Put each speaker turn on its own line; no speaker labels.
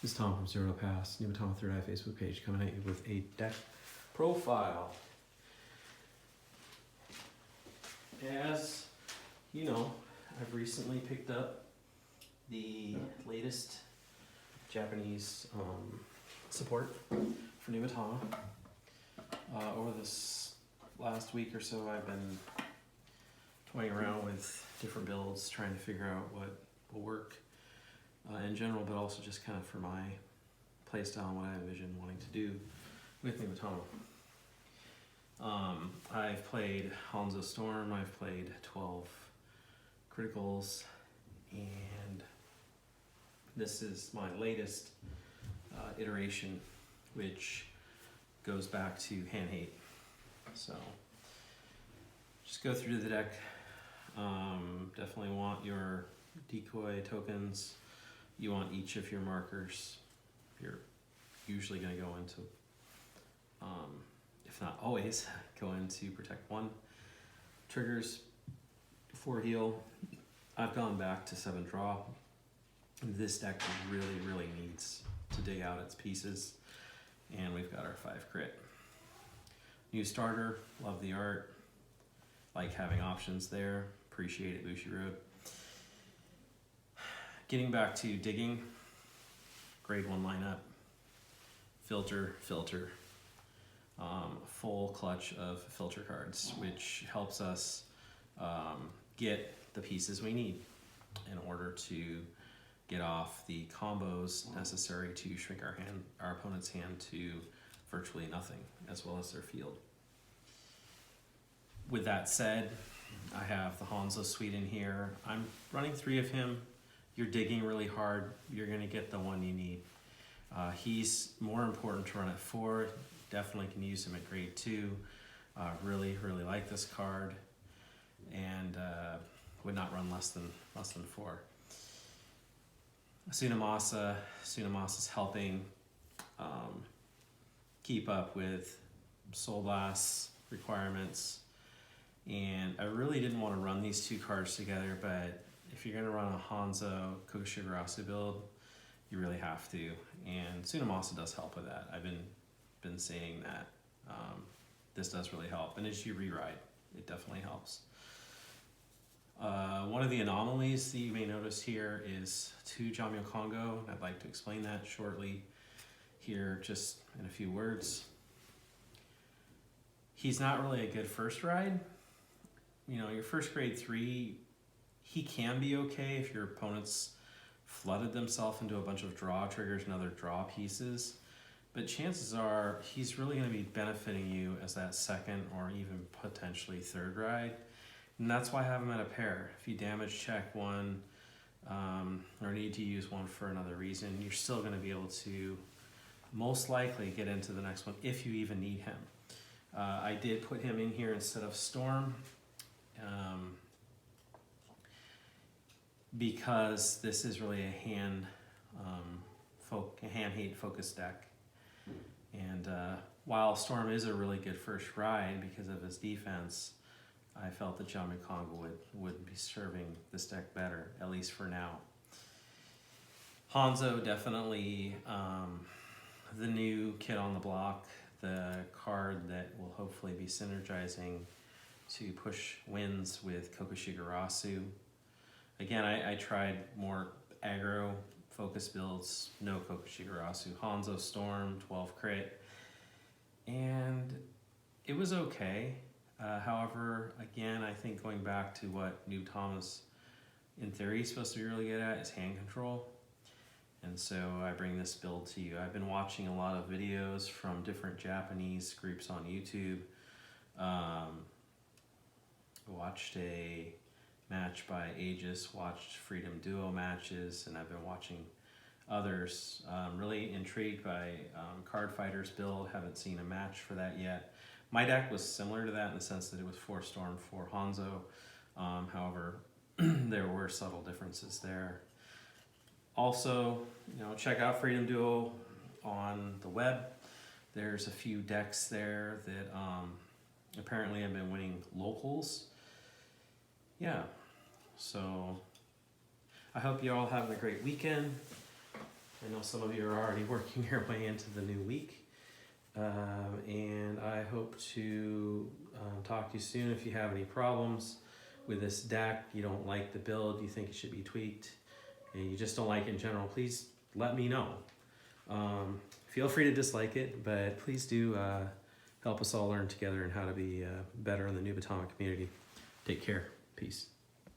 This is Tom from Zero to Pass, Nubatama Third Eye Facebook page, coming at you with a deck profile. As you know, I've recently picked up the latest Japanese support for Nubatama. Over this last week or so, I've been toying around with different builds, trying to figure out what will work in general, but also just kind of for my playstyle and what I envision wanting to do with Nubatama. I've played Hanzo Storm, I've played 12 criticals, and this is my latest iteration, which goes back to hand hate. So just go through the deck. Definitely want your decoy tokens. You want each of your markers. You're usually going to go into, if not always, go into protect one. Triggers, 4 heal. I've gone back to 7 draw. This deck really needs to dig out its pieces. And we've got our 5 crit. New starter, love the art. Like having options there. Appreciate it, Bushi Road. Getting back to digging, grade 1 lineup, filter, full clutch of filter cards, which helps us get the pieces we need in order to get off the combos necessary to shrink our opponent's hand to virtually nothing, as well as their field. With that said, I have the Hanzo suite in here. I'm running 3 of him. You're digging really hard, you're gonna get the one you need. He's more important to run at 4. Definitely can use him at grade 2. Really like this card, and would not run less than 4. Tsunamosa's helping keep up with Soul Blast requirements, and I really didn't want to run these 2 cards together, but if you're going to run a Hanzo Kokashigurasu build, you really have to, and Tsunamosa does help with that. I've been saying that this does really help, and as you rewrite, it definitely helps. One of the anomalies that you may notice here is 2 Jamyo Kongo. I'd like to explain that shortly here, just in a few words. He's not really a good first ride. You know, your first grade 3, he can be okay if your opponent's flooded themselves into a bunch of draw triggers and other draw pieces, but chances are he's really going to be benefiting you as that second or even potentially 3rd ride, and that's why I have him at a pair. If you damage check one or need to use one for another reason, you're still going to be able to most likely get into the next one if you even need him. I did put him in here instead of Storm, because this is really a hand hate focused deck, and while Storm is a really good first ride because of his defense, I felt that Jamyo Kongo would be serving this deck better, at least for now. Hanzo, definitely the new kid on the block, the card that will hopefully be synergizing to push wins with Kokashigurasu. Again, I tried more aggro focus builds, no Kokashigurasu. Hanzo Storm, 12 crit, and it was okay. However, again, I think going back to what Nubatama's in theory is supposed to be really good at is hand control. And so I bring this build to you. I've been watching a lot of videos from different Japanese groups on YouTube. Watched a match by Aegis, watched Freedom Duo matches, and I've been watching others. Really intrigued by Card Fighter's build. Haven't seen a match for that yet. My deck was similar to that in the sense that it was 4 Storm, 4 Hanzo. However, there were subtle differences there. Also, check out Freedom Duo on the web. There's a few decks there that apparently have been winning locals. Yeah, so I hope you're all having a great weekend. I know some of you are already working your way into the new week. And I hope to talk to you soon. If you have any problems with this deck, you don't like the build, you think it should be tweaked, and you just don't like it in general, please let me know. Feel free to dislike it, but please do help us all learn together and how to be better in the Nubatama community. Take care. Peace.